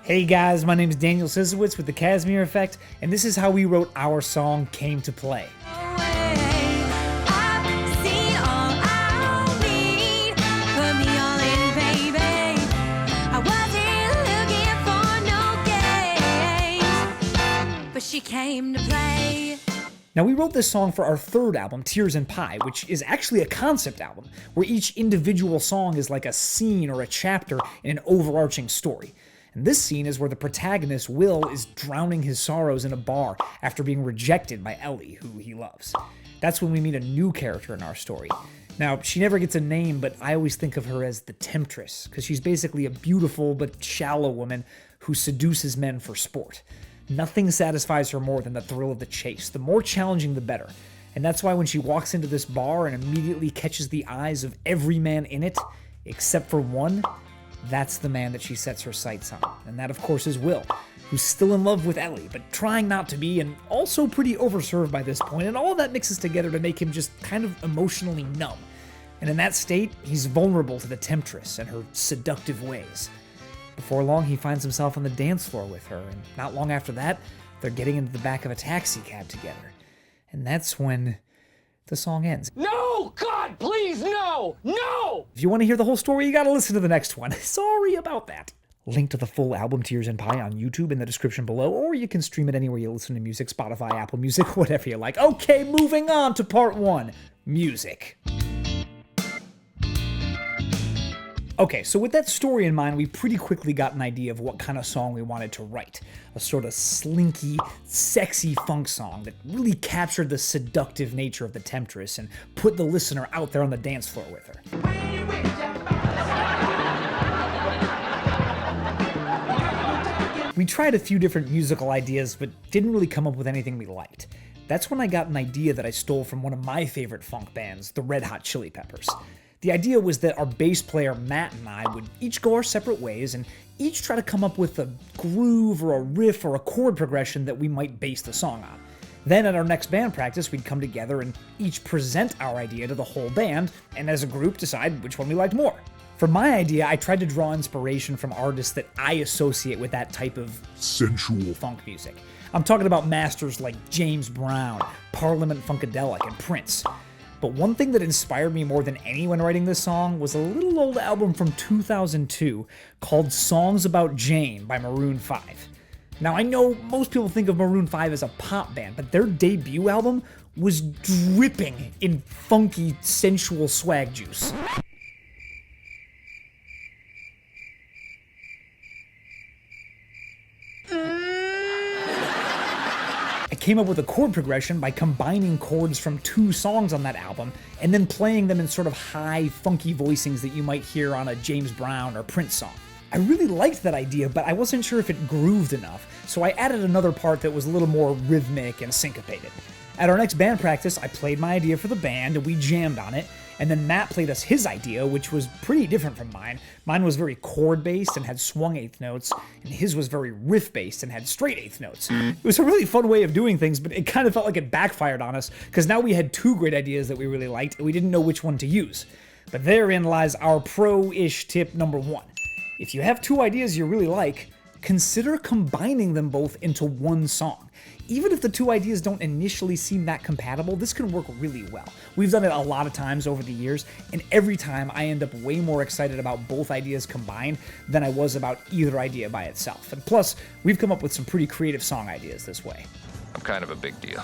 Hey guys, my name is Daniel Sizowitz with the Casimir Effect, and this is how we wrote our song Came to Play. She came to play. Now, we wrote this song for our third album, Tears and Pie, which is actually a concept album, where each individual song is like a scene or a chapter in an overarching story. And this scene is where the protagonist, Will, is drowning his sorrows in a bar after being rejected by Ellie, who he loves. That's when we meet a new character in our story. Now, she never gets a name, but I always think of her as the Temptress, because she's basically a beautiful but shallow woman who seduces men for sport. Nothing satisfies her more than the thrill of the chase. The more challenging, the better. And that's why when she walks into this bar and immediately catches the eyes of every man in it, except for one, that's the man that she sets her sights on. And that, of course, is Will, who's still in love with Ellie, but trying not to be, and also pretty overserved by this point, and all that mixes together to make him just kind of emotionally numb. And in that state, he's vulnerable to the Temptress and her seductive ways. Before long, he finds himself on the dance floor with her, and not long after that, they're getting into the back of a taxi cab together. And that's when the song ends. No! God, please, no! No! If you want to hear the whole story, you gotta listen to the next one. Sorry about that. Link to the full album Tears and Pie on YouTube in the description below, or you can stream it anywhere you listen to music, Spotify, Apple Music, whatever you like. Okay, moving on to part one, music. Okay, so with that story in mind, we pretty quickly got an idea of what kind of song we wanted to write. A sort of slinky, sexy funk song that really captured the seductive nature of the Temptress and put the listener out there on the dance floor with her. We tried a few different musical ideas, but didn't really come up with anything we liked. That's when I got an idea that I stole from one of my favorite funk bands, the Red Hot Chili Peppers. The idea was that our bass player Matt and I would each go our separate ways and each try to come up with a groove or a riff or a chord progression that we might base the song on. Then at our next band practice, we'd come together and each present our idea to the whole band, and as a group decide which one we liked more. For my idea, I tried to draw inspiration from artists that I associate with that type of sensual funk music. I'm talking about masters like James Brown, Parliament Funkadelic, and Prince. But one thing that inspired me more than anyone writing this song was a little old album from 2002 called Songs About Jane by Maroon 5. Now, I know most people think of Maroon 5 as a pop band, but their debut album was dripping in funky, sensual swag juice. Came up with a chord progression by combining chords from two songs on that album and then playing them in sort of high, funky voicings that you might hear on a James Brown or Prince song. I really liked that idea, but I wasn't sure if it grooved enough, so I added another part that was a little more rhythmic and syncopated. At our next band practice, I played my idea for the band and we jammed on it, and then Matt played us his idea, which was pretty different from mine. Mine was very chord-based and had swung eighth notes, and his was very riff-based and had straight eighth notes. It was a really fun way of doing things, but it kind of felt like it backfired on us, because now we had two great ideas that we really liked, and we didn't know which one to use. But therein lies our pro-ish tip number one. If you have two ideas you really like, consider combining them both into one song. Even if the two ideas don't initially seem that compatible, this can work really well. We've done it a lot of times over the years, and every time I end up way more excited about both ideas combined than I was about either idea by itself. And plus, we've come up with some pretty creative song ideas this way. I'm kind of a big deal.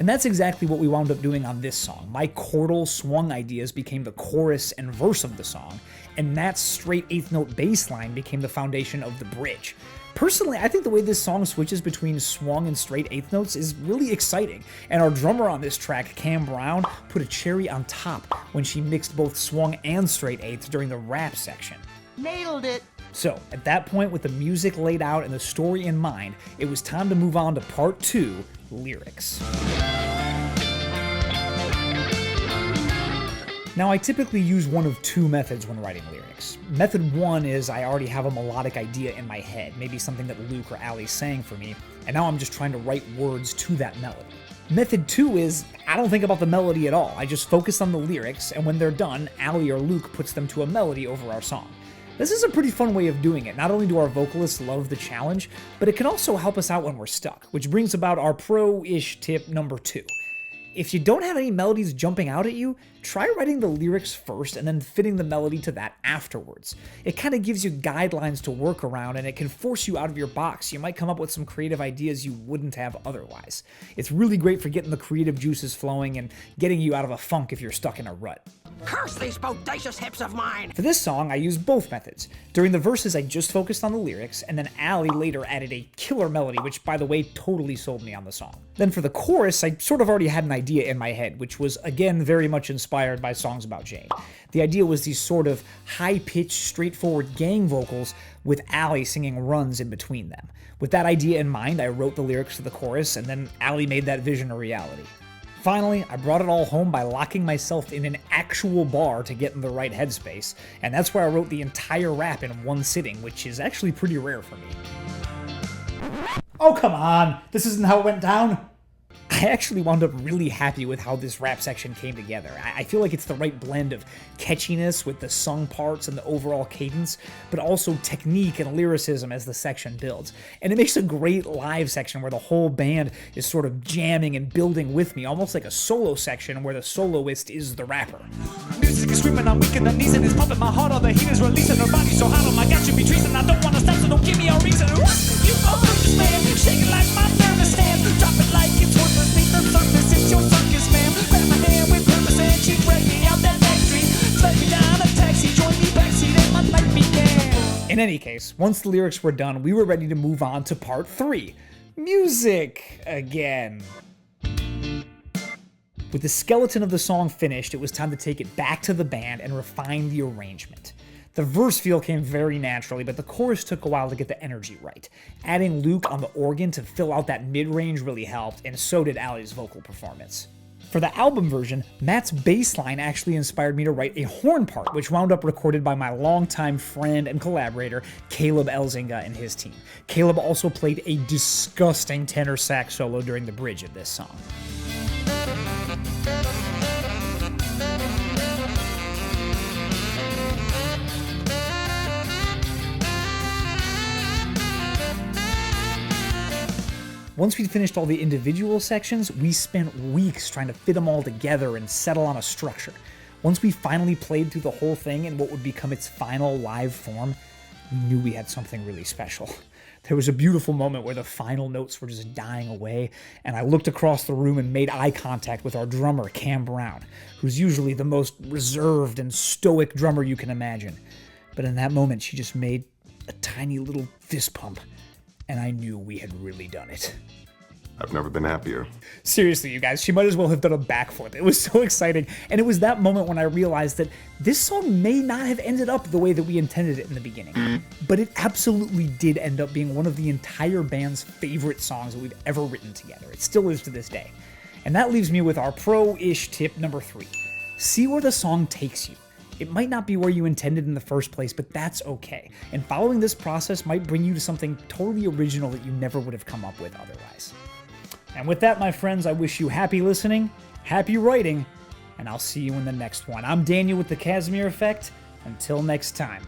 And that's exactly what we wound up doing on this song. My chordal swung ideas became the chorus and verse of the song, and Matt's straight eighth note bass line became the foundation of the bridge. Personally, I think the way this song switches between swung and straight eighth notes is really exciting, and our drummer on this track, Cam Brown, put a cherry on top when she mixed both swung and straight eighths during the rap section. Nailed it! So, at that point, with the music laid out and the story in mind, it was time to move on to part two, lyrics. Now, I typically use one of two methods when writing lyrics. Method one is I already have a melodic idea in my head, maybe something that Luke or Ali sang for me, and now I'm just trying to write words to that melody. Method two is I don't think about the melody at all. I just focus on the lyrics, and when they're done, Ali or Luke puts them to a melody over our song. This is a pretty fun way of doing it. Not only do our vocalists love the challenge, but it can also help us out when we're stuck, which brings about our pro-ish tip number 2. If you don't have any melodies jumping out at you, try writing the lyrics first and then fitting the melody to that afterwards. It kind of gives you guidelines to work around, and it can force you out of your box. You might come up with some creative ideas you wouldn't have otherwise. It's really great for getting the creative juices flowing and getting you out of a funk if you're stuck in a rut. Curse these bodacious hips of mine! For this song, I used both methods. During the verses, I just focused on the lyrics, and then Allie later added a killer melody, which, by the way, totally sold me on the song. Then for the chorus, I sort of already had an idea in my head, which was, again, very much inspired by songs about Jane. The idea was these sort of high-pitched, straightforward gang vocals with Allie singing runs in between them. With that idea in mind, I wrote the lyrics to the chorus, and then Allie made that vision a reality. Finally, I brought it all home by locking myself in an actual bar to get in the right headspace, and that's where I wrote the entire rap in one sitting, which is actually pretty rare for me. Oh, come on! This isn't how it went down! I actually wound up really happy with how this rap section came together. I feel like it's the right blend of catchiness with the sung parts and the overall cadence, but also technique and lyricism as the section builds. And it makes a great live section where the whole band is sort of jamming and building with me, almost like a solo section where the soloist is the rapper. Music is screaming, I'm weak in the knees and it's pumping my heart. All the heat is releasing her body so hot. Oh my God, you be treason. I don't want to stop, so don't give me a reason. You are this man, shaking like my nervous hand. Drop it like it's worthless, beneath the surface. It's your circus, man. Grab my hand with purpose and she dragged me out that back street. Slide me down a taxi, join me backseat and my night began. In any case, once the lyrics were done, we were ready to move on to part 3. Music again. With the skeleton of the song finished, it was time to take it back to the band and refine the arrangement. The verse feel came very naturally, but the chorus took a while to get the energy right. Adding Luke on the organ to fill out that mid-range really helped, and so did Allie's vocal performance. For the album version, Matt's bass line actually inspired me to write a horn part, which wound up recorded by my longtime friend and collaborator, Caleb Elzinga and his team. Caleb also played a disgusting tenor sax solo during the bridge of this song. Once we'd finished all the individual sections, we spent weeks trying to fit them all together and settle on a structure. Once we finally played through the whole thing in what would become its final live form, we knew we had something really special. There was a beautiful moment where the final notes were just dying away, and I looked across the room and made eye contact with our drummer, Cam Brown, who's usually the most reserved and stoic drummer you can imagine. But in that moment, she just made a tiny little fist pump, and I knew we had really done it. I've never been happier. Seriously, you guys, she might as well have done a backflip. It was so exciting, and it was that moment when I realized that this song may not have ended up the way that we intended it in the beginning, but it absolutely did end up being one of the entire band's favorite songs that we've ever written together. It still is to this day. And that leaves me with our pro-ish tip number 3. See where the song takes you. It might not be where you intended in the first place, but that's okay. And following this process might bring you to something totally original that you never would have come up with otherwise. And with that, my friends, I wish you happy listening, happy writing, and I'll see you in the next one. I'm Daniel with The Casimir Effect. Until next time.